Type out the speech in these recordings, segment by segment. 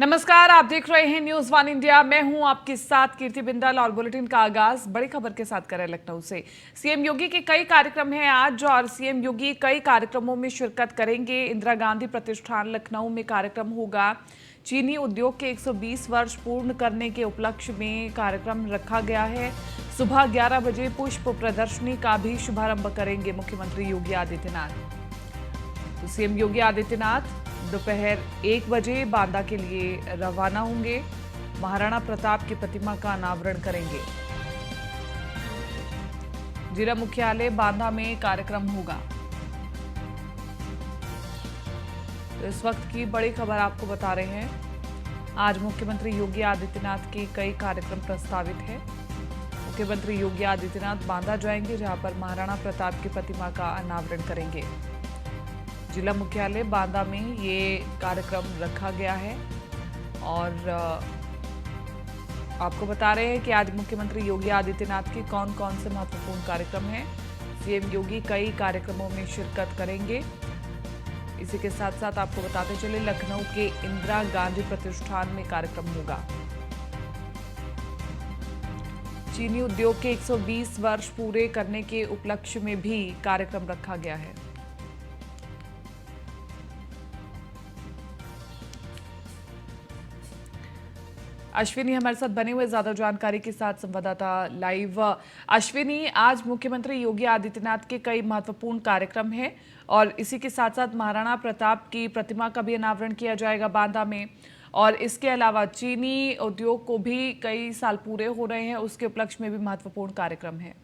नमस्कार, आप देख रहे हैं न्यूज वन इंडिया। मैं हूं आपके साथ कीर्ति बिंदल और बुलेटिन का आगाज बड़ी खबर के साथ करें लखनऊ से। सीएम योगी के कई कार्यक्रम हैं आज और सीएम योगी कई कार्यक्रमों में शिरकत करेंगे। इंदिरा गांधी प्रतिष्ठान लखनऊ में कार्यक्रम होगा। चीनी उद्योग के 120 वर्ष पूर्ण करने के उपलक्ष्य में कार्यक्रम रखा गया है। सुबह 11 बजे पुष्प प्रदर्शनी का भी शुभारंभ करेंगे मुख्यमंत्री योगी आदित्यनाथ। सीएम योगी आदित्यनाथ दोपहर 1 बजे बांदा के लिए रवाना होंगे। महाराणा प्रताप की प्रतिमा का अनावरण करेंगे। जिला मुख्यालय बांदा में कार्यक्रम होगा। तो इस वक्त की बड़ी खबर आपको बता रहे हैं। आज मुख्यमंत्री योगी आदित्यनाथ के कई कार्यक्रम प्रस्तावित हैं। मुख्यमंत्री योगी आदित्यनाथ बांदा जाएंगे, जहां पर महाराणा प्रताप की प्रतिमा का अनावरण करेंगे। जिला मुख्यालय बांदा में ये कार्यक्रम रखा गया है और आपको बता रहे हैं कि आज मुख्यमंत्री योगी आदित्यनाथ के कौन कौन से महत्वपूर्ण कार्यक्रम हैं। सीएम योगी कई कार्यक्रमों में शिरकत करेंगे। इसी के साथ साथ आपको बताते चले लखनऊ के इंदिरा गांधी प्रतिष्ठान में कार्यक्रम होगा। चीनी उद्योग के 120 वर्ष पूरे करने के उपलक्ष्य में भी कार्यक्रम रखा गया है। अश्विनी हमारे साथ बने हुए ज्यादा जानकारी के साथ संवाददाता लाइव। अश्विनी, आज मुख्यमंत्री योगी आदित्यनाथ के कई महत्वपूर्ण कार्यक्रम हैं और इसी के साथ साथ महाराणा प्रताप की प्रतिमा का भी अनावरण किया जाएगा बांदा में। और इसके अलावा चीनी उद्योग को भी कई साल पूरे हो रहे हैं, उसके उपलक्ष्य में भी महत्वपूर्ण कार्यक्रम है।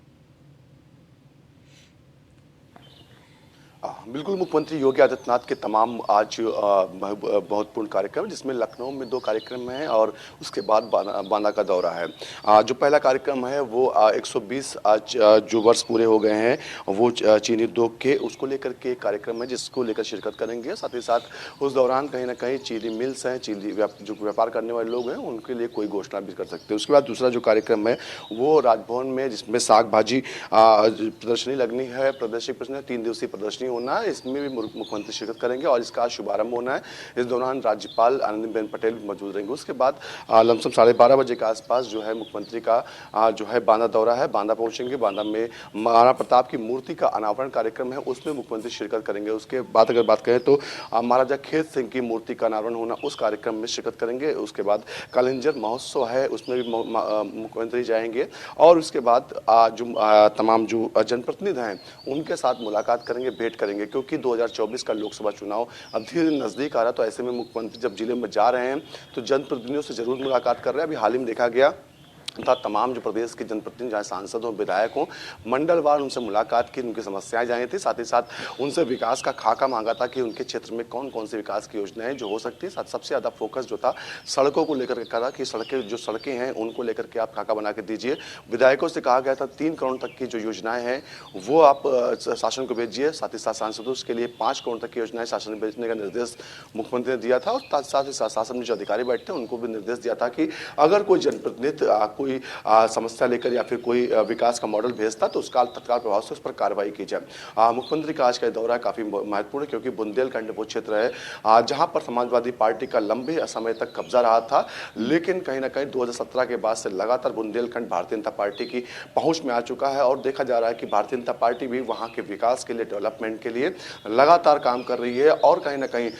बिल्कुल, मुख्यमंत्री योगी आदित्यनाथ के तमाम आज महत्वपूर्ण कार्यक्रम, जिसमें लखनऊ में 2 कार्यक्रम हैं और उसके बाद बांदा का दौरा है। जो पहला कार्यक्रम है वो 120 आज जो वर्ष पूरे हो गए हैं वो चीनी उद्योग के, उसको लेकर के कार्यक्रम है जिसको लेकर शिरकत करेंगे। साथ ही साथ उस दौरान कहीं ना कहीं चीनी मिल्स हैं, चीनी जो व्यापार करने वाले लोग हैं उनके लिए कोई घोषणा भी कर सकते हैं। उसके बाद दूसरा जो कार्यक्रम है वो राजभवन में, जिसमें साग भाजी प्रदर्शनी लगनी है। 3 दिवसीय प्रदर्शनी होना है, इसमें भी मुख्यमंत्री शिरकत करेंगे और इसका शुभारंभ होना है। इस दौरान राज्यपाल आनंदीबेन पटेल भी मौजूद रहेंगे। उसके बाद लमसम 12:30 बजे के आसपास जो है मुख्यमंत्री का जो है बांदा दौरा है। बांदा पहुंचेंगे। बांदा में महाराणा प्रताप की मूर्ति का अनावरण कार्यक्रम है, उसमें मुख्यमंत्री शिरकत करेंगे। उसके बाद अगर बात करें तो महाराजा खेत सिंह की मूर्ति का अनावरण होना, उस कार्यक्रम में शिरकत करेंगे। उसके बाद कालिंजर महोत्सव है, उसमें भी मुख्यमंत्री जाएंगे और उसके बाद जो तमाम जो जनप्रतिनिधि हैं उनके साथ मुलाकात करेंगे, भेंट करेंगे, क्योंकि 2024 का लोकसभा चुनाव अब धीरे धीरे नजदीक आ रहा है। तो ऐसे में मुख्यमंत्री जब जिले में जा रहे हैं तो जनप्रतिनिधियों से जरूर मुलाकात कर रहे हैं। अभी हाल ही में देखा गया था तमाम जो प्रदेश के जनप्रतिनिधि, चाहे सांसद हों, विधायक हों, मंडलवार उनसे मुलाकात की, उनकी समस्याएं जानी थी। साथ ही साथ उनसे विकास का खाका मांगा था कि उनके क्षेत्र में कौन कौन सी विकास की योजनाएं जो हो सकती है। सबसे ज़्यादा फोकस जो था सड़कों को लेकर के करा कि सड़कें हैं उनको लेकर के आप खाका बना के दीजिए। विधायकों से कहा गया था 3 करोड़ तक की जो योजनाएं हैं वो आप शासन को भेजिए। साथ ही साथ सांसदों के लिए 5 करोड़ तक की योजनाएं शासन में भेजने का निर्देश मुख्यमंत्री ने दिया था। और साथ ही साथ शासन में जो अधिकारी बैठे उनको भी निर्देश दिया था कि अगर कोई जनप्रतिनिधि कोई समस्या लेकर या फिर कोई विकास का मॉडल भेजता तो उसका तत्काल प्रभाव से उस पर कार्रवाई की जाए। मुख्यमंत्री का आज का दौरा काफी महत्वपूर्ण है, क्योंकि बुंदेलखंड वो क्षेत्र है जहां पर समाजवादी पार्टी का लंबे समय तक कब्जा रहा था, लेकिन कहीं ना कहीं 2017 के बाद से लगातार बुंदेलखंड भारतीय जनता पार्टी की पहुंच में आ चुका है और देखा जा रहा है कि भारतीय जनता पार्टी भी वहां के विकास के लिए, डेवलपमेंट के लिए लगातार काम कर रही है। और कहीं ना कहीं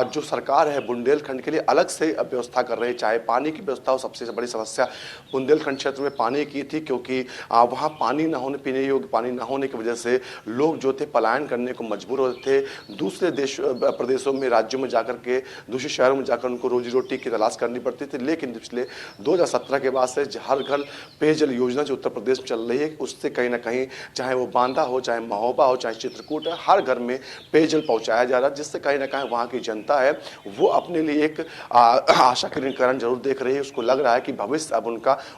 जो सरकार है बुंदेलखंड के लिए अलग से व्यवस्था कर रही है, चाहे पानी की व्यवस्था हो। सबसे बड़ी समस्या बुंदेलखंड क्षेत्र में पानी की थी, क्योंकि वहां पानी न होने, पीने योग्य पानी न होने की वजह से लोग जो थे पलायन करने को मजबूर होते थे। दूसरे प्रदेशों में, राज्यों में जाकर के, दूसरे शहरों में जाकर उनको रोजी रोटी की तलाश करनी पड़ती थी। लेकिन पिछले 2017 के बाद से हर घर पेयजल योजना जो उत्तर प्रदेश में चल रही है, उससे कहीं ना कहीं, चाहे वो बांदा हो, चाहे महोबा हो, चाहे चित्रकूट है, हर घर में पेयजल पहुंचाया जा रहा है, जिससे कहीं ना कहीं वहां की जनता है वो अपने लिए एक आशा किरण जरूर देख रही है। उसको लग रहा है कि भविष्य अब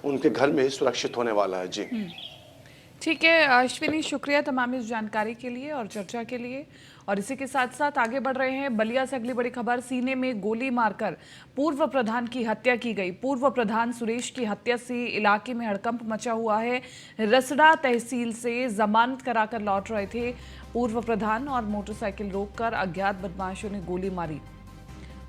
उनके घर में सुरक्षित होने वाला है। जी ठीक है अश्विनी, शुक्रिया तमाम इस जानकारी के लिए और चर्चा के लिए। और इसी के साथ साथ आगे बढ़ रहे हैं बलिया से अगली बड़ी खबर। सीने में गोली मारकर पूर्व प्रधान की हत्या की गई। पूर्व प्रधान सुरेश की हत्या से इलाके में हड़कंप मचा हुआ है। रसड़ा तहसील से जमानत कराकर लौट रहे थे पूर्व प्रधान और मोटरसाइकिल रोककर अज्ञात बदमाशों ने गोली मारी।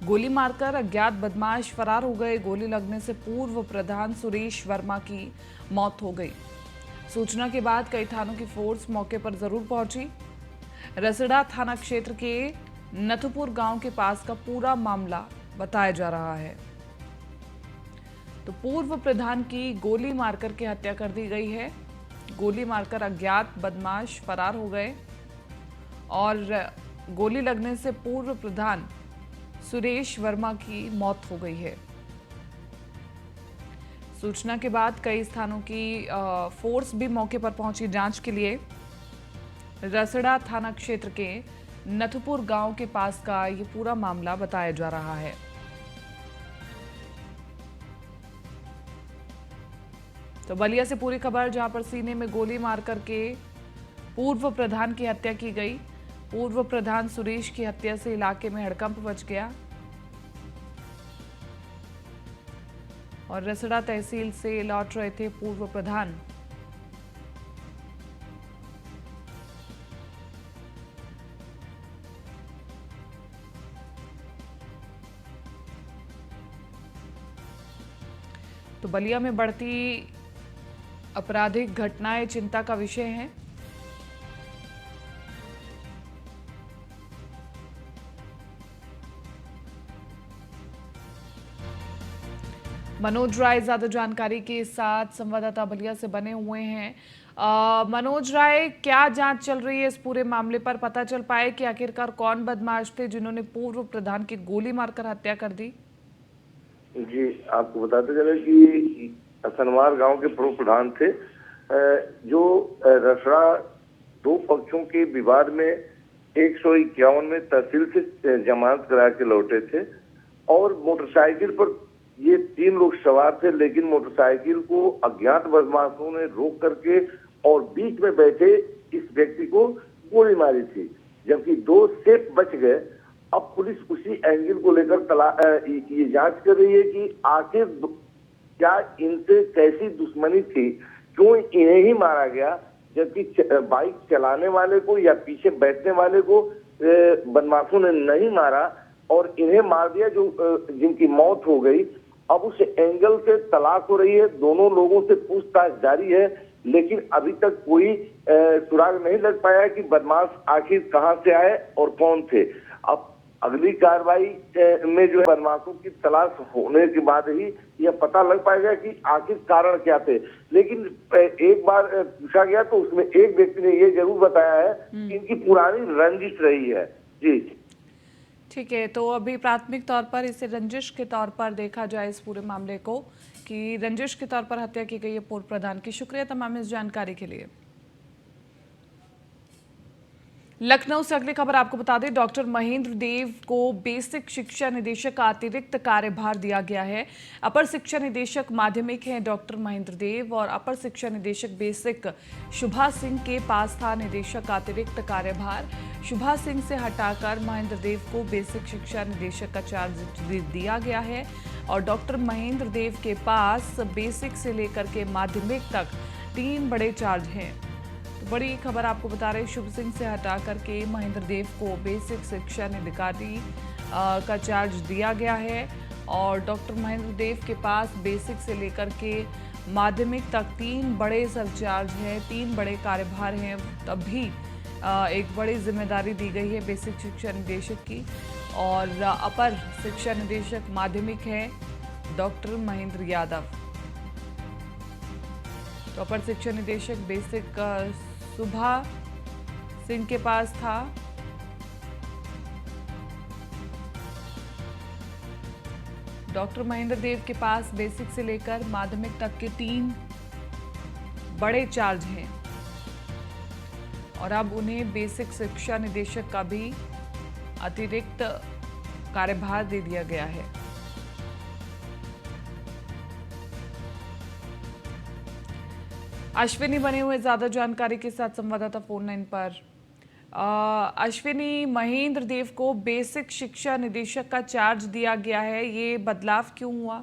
गोली मारकर अज्ञात बदमाश फरार हो गए। गोली लगने से पूर्व प्रधान सुरेश वर्मा की मौत हो गई। सूचना के बाद कई थानों की फोर्स मौके पर जरूर पहुंची। रसड़ा थाना क्षेत्र के नथुपुर गांव के पास का पूरा मामला बताया जा रहा है। तो पूर्व प्रधान की गोली मारकर के हत्या कर दी गई है। गोली मारकर अज्ञात बदमाश फरार हो गए और गोली लगने से पूर्व प्रधान सुरेश वर्मा की मौत हो गई है। सूचना के बाद कई स्थानों की फोर्स भी मौके पर पहुंची जांच के लिए। रसड़ा थाना क्षेत्र के नथुपुर गांव के पास का ये पूरा मामला बताया जा रहा है। तो बलिया से पूरी खबर, जहां पर सीने में गोली मार करके पूर्व प्रधान की हत्या की गई। पूर्व प्रधान सुरेश की हत्या से इलाके में हड़कंप मच गया और रसड़ा तहसील से लौट रहे थे पूर्व प्रधान। तो बलिया में बढ़ती आपराधिक घटनाएं चिंता का विषय हैं। मनोज राय ज्यादा जानकारी के साथ संवाददाता बलिया से बने हुए हैं। मनोज राय, क्या जांच चल रही है इस पूरे मामले पर? पता चल पाए कि आखिरकार कौन बदमाश थे जिन्होंने पूर्व प्रधान की गोली मारकर हत्या कर दी? जी, आपको बताते चले कि असनवार गांव के पूर्व प्रधान थे, जो रसड़ा दो पक्षों के विवाद में 151 में तहसील से जमानत करा के लौटे थे और मोटरसाइकिल पर ये 3 लोग सवार थे, लेकिन मोटरसाइकिल को अज्ञात बदमाशों ने रोक करके और बीच में बैठे इस व्यक्ति को गोली मारी थी, जबकि 2 सेफ बच गए। अब पुलिस उसी एंगल को लेकर ये जांच कर रही है कि आखिर क्या इनसे कैसी दुश्मनी थी, क्यों इन्हें ही मारा गया, जबकि बाइक चलाने वाले को या पीछे बैठने वाले को बदमाशों ने नहीं मारा और इन्हें मार दिया, जो जिनकी मौत हो गई। अब उस एंगल से तलाश हो रही है, दोनों लोगों से पूछताछ जारी है, लेकिन अभी तक कोई सुराग नहीं लग पाया कि बदमाश आखिर कहां से आए और कौन थे। अब अगली कार्रवाई में जो है बदमाशों की तलाश होने के बाद ही यह पता लग पाएगा कि आखिर कारण क्या थे। लेकिन एक बार पूछा गया तो उसमें एक व्यक्ति ने ये जरूर बताया है कि इनकी पुरानी रंजिश रही है। जी, ठीक है, तो अभी प्राथमिक तौर पर इसे रंजिश के तौर पर देखा जाए इस पूरे मामले को, कि रंजिश के तौर पर हत्या की गई है पूर्व प्रधान की। शुक्रिया तमाम इस जानकारी के लिए। लखनऊ से अगली खबर आपको बता दें, डॉक्टर महेंद्र देव को बेसिक शिक्षा निदेशक का अतिरिक्त कार्यभार दिया गया है। अपर शिक्षा निदेशक माध्यमिक हैं डॉक्टर महेंद्र देव और अपर शिक्षा निदेशक बेसिक शुभा सिंह के पास था निदेशक का अतिरिक्त कार्यभार। शुभा सिंह से हटाकर महेंद्र देव को बेसिक शिक्षा निदेशक का चार्ज दिया गया है और डॉक्टर महेंद्र देव के पास बेसिक से लेकर के माध्यमिक तक 3 बड़े चार्ज हैं। बड़ी खबर आपको बता रहे, शुभ सिंह से हटा करके महेंद्र देव को बेसिक शिक्षा निधिकारी का चार्ज दिया गया है और डॉक्टर महेंद्र देव के पास बेसिक से लेकर के माध्यमिक तक 3 बड़े सरचार्ज हैं, 3 बड़े कार्यभार हैं। तब भी एक बड़ी जिम्मेदारी दी गई है बेसिक शिक्षा निदेशक की और अपर शिक्षा निदेशक माध्यमिक है डॉक्टर महेंद्र यादव। तो अपर शिक्षा निदेशक बेसिक शुभा सिंह के पास था। डॉक्टर महेंद्र देव के पास बेसिक से लेकर माध्यमिक तक के 3 बड़े चार्ज हैं और अब उन्हें बेसिक शिक्षा निदेशक का भी अतिरिक्त कार्यभार दे दिया गया है। अश्विनी बने हुए ज्यादा जानकारी के साथ संवाददाता फोन लाइन पर। अश्विनी, महेंद्र देव को बेसिक शिक्षा निदेशक का चार्ज दिया गया है, ये बदलाव क्यों हुआ?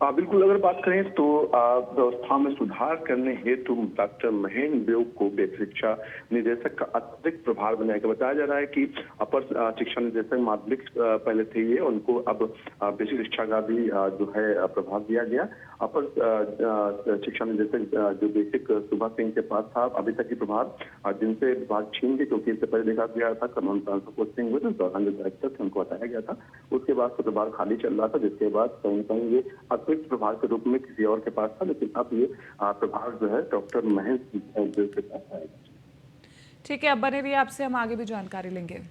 बिल्कुल, अगर बात करें तो व्यवस्था में सुधार करने हेतु डॉक्टर महेंद्र देव को बेसिक शिक्षा निदेशक का अतिरिक्त प्रभार बनाया गया। बताया जा रहा है कि अपर शिक्षा निदेशक माध्यमिक पहले थे ये, उनको अब बेसिक शिक्षा का भी जो है प्रभार दिया गया। अपर शिक्षा निदेशक जो बेसिक सुभा सिंह के पास था अभी तक की प्रभार, जिनसे विभाग छीन के, क्योंकि इससे पहले देखा गया था कमान ट्रांसपोर्ट सिंह हुए थे, दौरान जो डायरेक्टर थे उनको हटाया गया था। उसके बाद से प्रभार खाली चल रहा था, जिसके बाद कहीं कहीं ये अतिरिक्त प्रभार के रूप में किसी और के पास था, लेकिन अब ये प्रभार जो है डॉक्टर महेंद्र देव के पास आएगा। ठीक है, अब बने रहिए, आपसे हम आगे भी जानकारी लेंगे।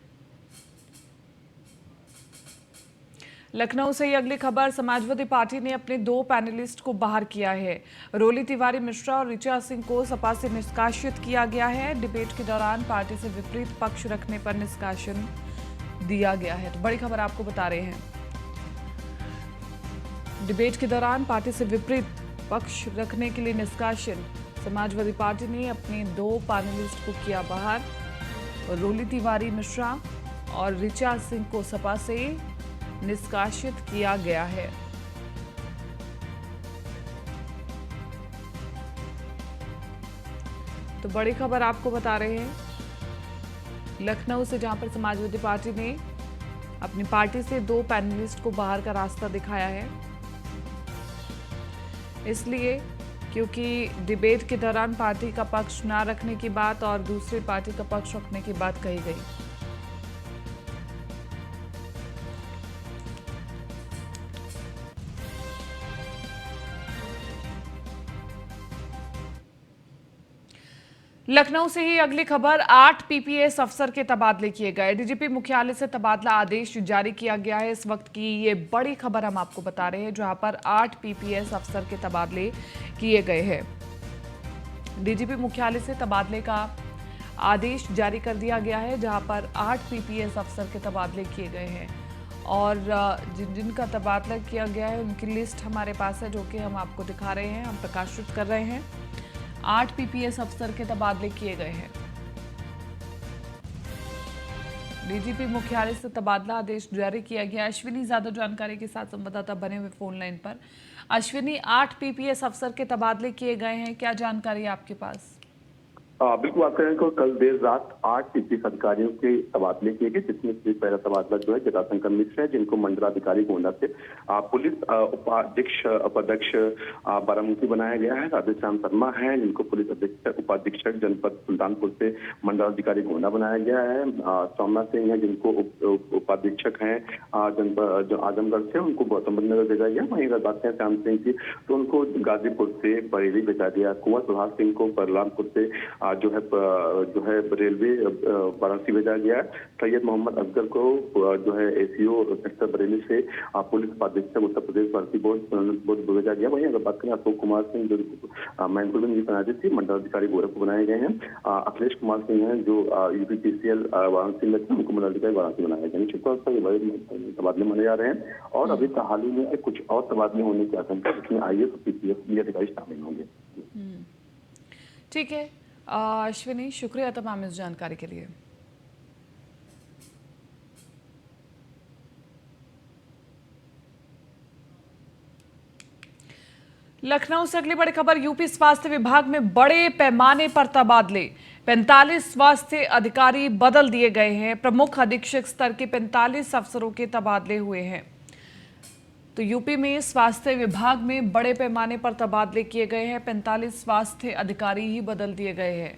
लखनऊ से ही अगली खबर, समाजवादी पार्टी ने अपने 2 पैनलिस्ट को बाहर किया है। रोली तिवारी मिश्रा और ऋचा सिंह को सपा से निष्कासित किया गया है। डिबेट के दौरान पार्टी से विपरीत पक्ष रखने पर निष्कासन दिया गया है। तो बड़ी खबर आपको बता रहे हैं, डिबेट के दौरान पार्टी से विपरीत पक्ष रखने के लिए निष्कासन। समाजवादी पार्टी ने अपने 2 पैनलिस्ट को किया बाहर। रोली तिवारी मिश्रा और ऋचा सिंह को सपा से निष्कासित किया गया है। तो बड़ी खबर आपको बता रहे हैं लखनऊ से, जहां पर समाजवादी पार्टी ने अपनी पार्टी से 2 पैनलिस्ट को बाहर का रास्ता दिखाया है। इसलिए क्योंकि डिबेट के दौरान पार्टी का पक्ष ना रखने की बात और दूसरी पार्टी का पक्ष रखने की बात कही गई। लखनऊ से ही अगली खबर, 8 पीपीएस अफसर के तबादले किए गए। डीजीपी मुख्यालय से तबादला आदेश जारी किया गया है। इस वक्त की ये बड़ी खबर हम आपको बता रहे हैं, जहां पर 8 पीपीएस अफसर के तबादले किए गए हैं। डीजीपी मुख्यालय से तबादले का आदेश जारी कर दिया गया है, जहां पर 8 पीपीएस अफसर के तबादले किए गए हैं। और जिनका तबादला किया गया है उनकी लिस्ट हमारे पास है, जो कि हम आपको दिखा रहे हैं, हम प्रकाशित कर रहे हैं। 8 पीपीएस अफसर के तबादले किए गए हैं। डीजीपी मुख्यालय से तबादला आदेश जारी किया गया। अश्विनी ज्यादा जानकारी के साथ संवाददाता बने हुए फोन लाइन पर। अश्विनी, 8 पीपीएस अफसर के तबादले किए गए हैं, क्या जानकारी है आपके पास? बिल्कुल, आप कहें तो कल देर रात 8 पीपीएस अधिकारियों के तबादले किए गए, जिसमें से पहला तबादला जो है जटाशंकर मिश्र है, जिनको मंडलाधिकारी गोंडा से पुलिस उपाध्यक्ष बारामूला बनाया गया है। राधेश्याम शर्मा है, जिनको पुलिस अधीक्षक उपाधीक्षक जनपद सुल्तानपुर से मंडलाधिकारी गोंडा बनाया गया है। सौम्या सिंह है, जिनको उपाधीक्षक हैं जनपद आजमगढ़ से, उनको गौतमबुद्ध नगर भेजा गया। वहीं अगर बात करें श्याम सिंह की, तो उनको गाजीपुर से बरेली भेजा गया। कुंवर प्रभात सिंह को बलरामपुर से जो है रेलवे वाराणसी भेजा गया। सैयद मोहम्मद अफजल को जो है एसीओ सेक्टर बरेली से पुलिस उपाधीक्षक उत्तर प्रदेश भर्ती बोर्ड भेजा गया। वहीं अगर बात करें अशोक कुमार सिंह, जो मैनपुर में तैनाती थी, मंडलाधिकारी गोरखपुर बनाए गए हैं। अखिलेश कुमार सिंह हैं, जो यूपीपीसीएल वाराणसी में थे, उनको मंडलाधिकारी वाराणसी बनाए गए। निश्चित तौर पर ये बड़े तबादले माने जा रहे हैं और अभी हाल ही में कुछ और तबादले होने की आशंका, जिसमें आईएएस और पीपीएस अधिकारी शामिल होंगे। ठीक है अश्विनी, शुक्रिया तमाम इस जानकारी के लिए। लखनऊ से अगली बड़ी खबर, यूपी स्वास्थ्य विभाग में बड़े पैमाने पर तबादले। 45 स्वास्थ्य अधिकारी बदल दिए गए हैं। प्रमुख अधीक्षक स्तर के 45 अफसरों के तबादले हुए हैं। तो यूपी में स्वास्थ्य विभाग में बड़े पैमाने पर तबादले किए गए हैं। 45 स्वास्थ्य अधिकारी ही बदल दिए गए हैं।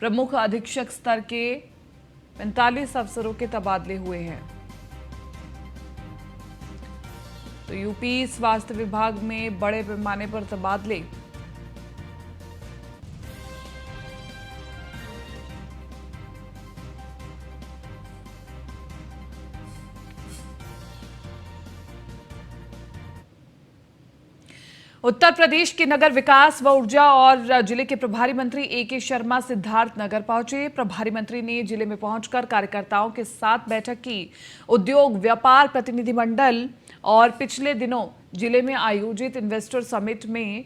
प्रमुख अधीक्षक स्तर के 45 अफसरों के तबादले हुए हैं। तो यूपी स्वास्थ्य विभाग में बड़े पैमाने पर तबादले। उत्तर प्रदेश के नगर विकास व ऊर्जा और जिले के प्रभारी मंत्री ए.के. शर्मा सिद्धार्थनगर पहुंचे। प्रभारी मंत्री ने जिले में पहुंचकर कार्यकर्ताओं के साथ बैठक की। उद्योग व्यापार प्रतिनिधिमंडल और पिछले दिनों जिले में आयोजित इन्वेस्टर समिट में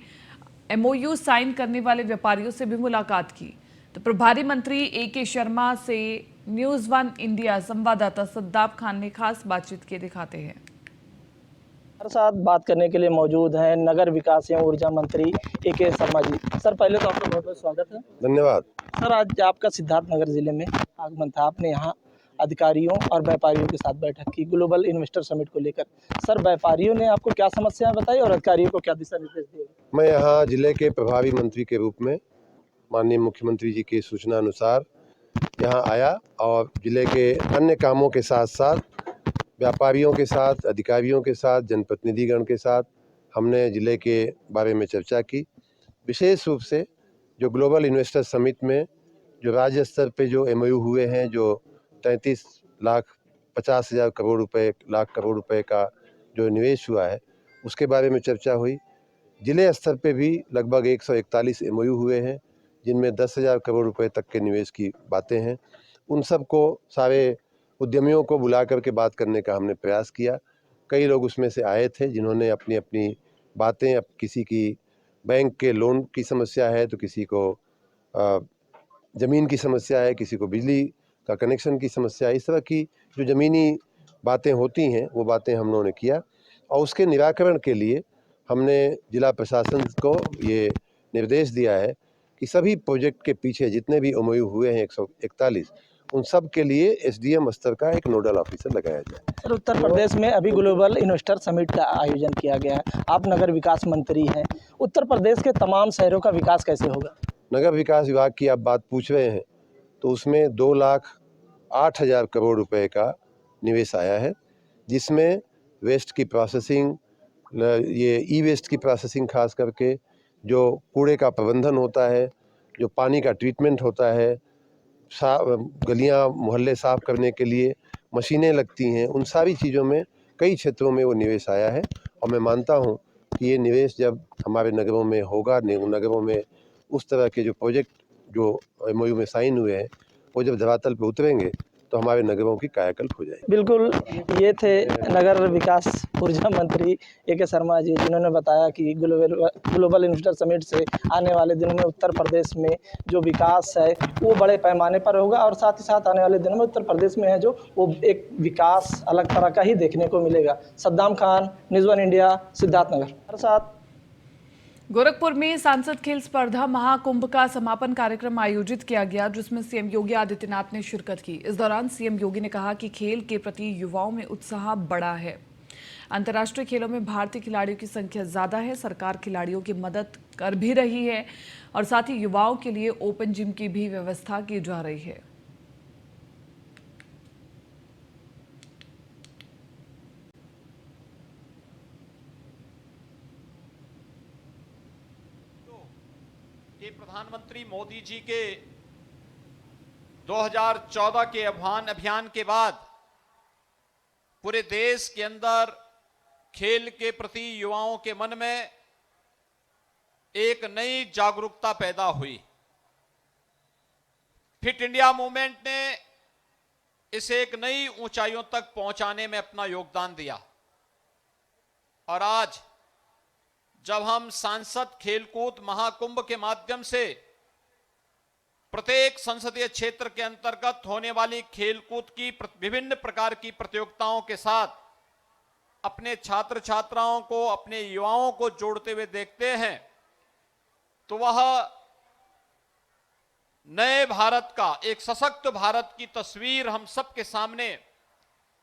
एमओयू साइन करने वाले व्यापारियों से भी मुलाकात की। तो प्रभारी मंत्री ए.के. शर्मा से न्यूज़ 1 इंडिया संवाददाता सद्दाब खान ने खास बातचीत के दिखाते हैं। हमारे साथ बात करने के लिए मौजूद हैं नगर विकास एवं ऊर्जा मंत्री ए.के. शर्मा जी। सर, पहले तो आपका बहुत बहुत स्वागत है। धन्यवाद। सर, आज आपका सिद्धार्थनगर जिले में आगमन था। आपने यहाँ अधिकारियों और व्यापारियों के साथ बैठक की ग्लोबल इन्वेस्टर समिट को लेकर। सर, व्यापारियों ने आपको क्या समस्याएं बताई और अधिकारियों को क्या दिशा निर्देश दिए? मैं यहाँ जिले के प्रभारी मंत्री के रूप में माननीय मुख्यमंत्री जी की सूचना अनुसार यहाँ आया और जिले के अन्य कामों के साथ साथ व्यापारियों के साथ, अधिकारियों के साथ, जनप्रतिनिधिगण के साथ हमने जिले के बारे में चर्चा की। विशेष रूप से जो ग्लोबल इन्वेस्टर समिट में जो राज्य स्तर पे जो MOU हुए हैं, जो 33,50,000 करोड़ रुपए का जो निवेश हुआ है, उसके बारे में चर्चा हुई। जिले स्तर पे भी लगभग 141 MOU हुए हैं, जिनमें 10,000 करोड़ रुपए तक के निवेश की बातें हैं। उन सब को सारे उद्यमियों को बुला करके बात करने का हमने प्रयास किया। कई लोग उसमें से आए थे जिन्होंने अपनी अपनी बातें, अब किसी की बैंक के लोन की समस्या है, तो किसी को ज़मीन की समस्या है, किसी को बिजली का कनेक्शन की समस्या है। इस तरह की जो ज़मीनी बातें होती हैं वो बातें हम लोगों ने किया और उसके निराकरण के लिए हमने जिला प्रशासन को ये निर्देश दिया है कि सभी प्रोजेक्ट के पीछे जितने भी MOU हुए हैं 141, उन सब के लिए SDM स्तर का एक नोडल ऑफिसर लगाया जाए। सर, उत्तर प्रदेश में अभी ग्लोबल इन्वेस्टर समिट का आयोजन किया गया है। आप नगर विकास मंत्री हैं। उत्तर प्रदेश के तमाम शहरों का विकास कैसे होगा? नगर विकास विभाग की आप बात पूछ रहे हैं, तो उसमें 2,08,000 करोड़ रुपए का निवेश आया है, जिसमें वेस्ट की प्रोसेसिंग, ये ई-वेस्ट की प्रोसेसिंग खास करके, जो कूड़े का प्रबंधन होता है, जो पानी का ट्रीटमेंट होता है, गलियां मोहल्ले साफ करने के लिए मशीनें लगती हैं, उन सारी चीज़ों में कई क्षेत्रों में वो निवेश आया है। और मैं मानता हूं कि ये निवेश जब हमारे नगरों में होगा, नगरों में उस तरह के जो प्रोजेक्ट जो MOU में साइन हुए हैं, वो जब धरातल पर उतरेंगे तो हमारे नगरों की कायाकल्प हो जाएगी। बिल्कुल, ये थे नगर विकास ऊर्जा मंत्री ए.के. शर्मा जी, जिन्होंने बताया कि ग्लोबल इन्वेस्टर समिट से आने वाले दिनों में उत्तर प्रदेश में जो विकास है वो बड़े पैमाने पर होगा और साथ ही साथ आने वाले दिनों में उत्तर प्रदेश में है जो वो एक विकास अलग तरह का ही देखने को मिलेगा। Saddam Khan, news 1 India, Siddharthnagar. हमारे साथ गोरखपुर में सांसद खेल स्पर्धा महाकुंभ का समापन कार्यक्रम आयोजित किया गया, जिसमें सीएम योगी आदित्यनाथ ने शिरकत की। इस दौरान सीएम योगी ने कहा कि खेल के प्रति युवाओं में उत्साह बड़ा है। अंतर्राष्ट्रीय खेलों में भारतीय खिलाड़ियों की संख्या ज्यादा है। सरकार खिलाड़ियों की मदद कर भी रही है और साथ ही युवाओं के लिए ओपन जिम की भी व्यवस्था की जा रही है। कि प्रधानमंत्री मोदी जी के 2014 के अभियान के बाद पूरे देश के अंदर खेल के प्रति युवाओं के मन में एक नई जागरूकता पैदा हुई। फिट इंडिया मूवमेंट ने इसे एक नई ऊंचाइयों तक पहुंचाने में अपना योगदान दिया और आज जब हम सांसद खेलकूद महाकुंभ के माध्यम से प्रत्येक संसदीय क्षेत्र के अंतर्गत होने वाली खेलकूद की विभिन्न प्रकार की प्रतियोगिताओं के साथ अपने छात्र छात्राओं को, अपने युवाओं को जोड़ते हुए देखते हैं, तो वह नए भारत का, एक सशक्त भारत की तस्वीर हम सबके सामने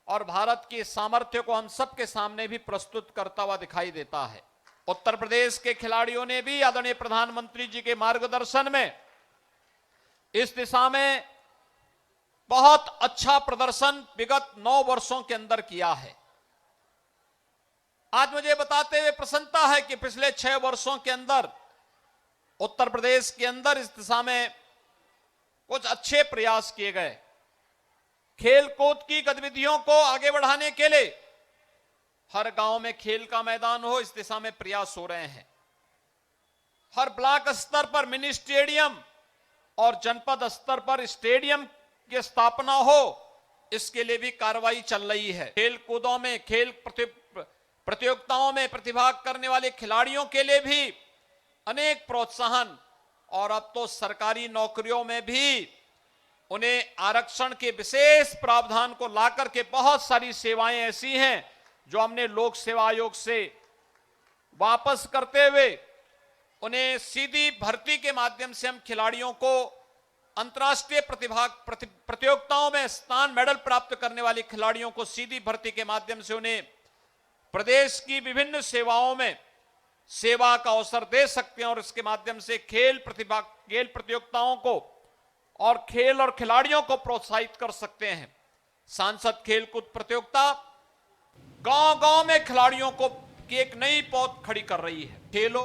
और भारत की सामर्थ्य को हम सबके सामने भी प्रस्तुत करता हुआ दिखाई देता है। उत्तर प्रदेश के खिलाड़ियों ने भी आदरणीय प्रधानमंत्री जी के मार्गदर्शन में इस दिशा में बहुत अच्छा प्रदर्शन विगत 9 वर्षों के अंदर किया है। आज मुझे बताते हुए प्रसन्नता है कि पिछले 6 वर्षों के अंदर उत्तर प्रदेश के अंदर इस दिशा में कुछ अच्छे प्रयास किए गए। खेल कूद की गतिविधियों को आगे बढ़ाने के लिए हर गांव में खेल का मैदान हो, इस दिशा में प्रयास हो रहे हैं। हर ब्लॉक स्तर पर मिनी स्टेडियम और जनपद स्तर पर स्टेडियम की स्थापना हो, इसके लिए भी कार्रवाई चल रही है। खेल कूदों में, खेल प्रतियोगिताओं में प्रतिभाग करने वाले खिलाड़ियों के लिए भी अनेक प्रोत्साहन और अब तो सरकारी नौकरियों में भी उन्हें आरक्षण के विशेष प्रावधान को लाकर के बहुत सारी सेवाएं ऐसी हैं जो हमने लोक सेवा आयोग से वापस करते हुए उन्हें सीधी भर्ती के माध्यम से हम खिलाड़ियों को अंतर्राष्ट्रीय प्रतियोगिताओं में स्थान मेडल प्राप्त करने वाले खिलाड़ियों को सीधी भर्ती के माध्यम से उन्हें प्रदेश की विभिन्न सेवाओं में सेवा का अवसर दे सकते हैं और इसके माध्यम से खेल प्रतियोगिताओं को और खेल और खिलाड़ियों को प्रोत्साहित कर सकते हैं। सांसद खेलकूद प्रतियोगिता गांव-गांव में खिलाड़ियों को की एक नई पौध खड़ी कर रही है। खेलो।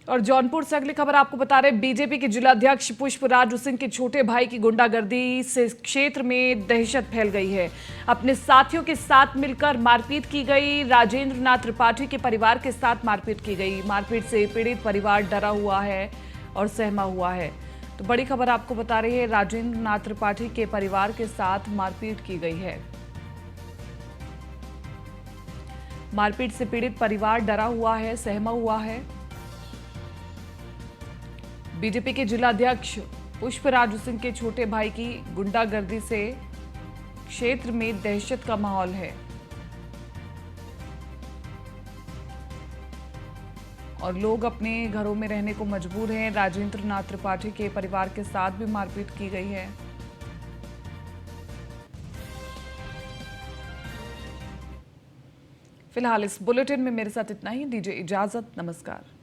और जौनपुर से अगली खबर आपको बता रहे, बीजेपी के जिलाध्यक्ष पुष्पराज सिंह के छोटे भाई की गुंडागर्दी से क्षेत्र में दहशत फैल गई है। अपने साथियों के साथ मिलकर मारपीट की गई। राजेंद्र नाथ त्रिपाठी के परिवार के साथ मारपीट की गई। मारपीट से पीड़ित परिवार डरा हुआ है और सहमा हुआ है। तो बड़ी खबर आपको बता रही है, राजेंद्र नाथ त्रिपाठी के परिवार के साथ मारपीट की गई है। मारपीट से पीड़ित परिवार डरा हुआ है, सहमा हुआ है। बीजेपी के जिलाध्यक्ष पुष्पराज सिंह के छोटे भाई की गुंडागर्दी से क्षेत्र में दहशत का माहौल है और लोग अपने घरों में रहने को मजबूर हैं। राजेंद्र नाथ त्रिपाठी के परिवार के साथ भी मारपीट की गई है। फिलहाल इस बुलेटिन में मेरे साथ इतना ही। दीजिए इजाजत, नमस्कार।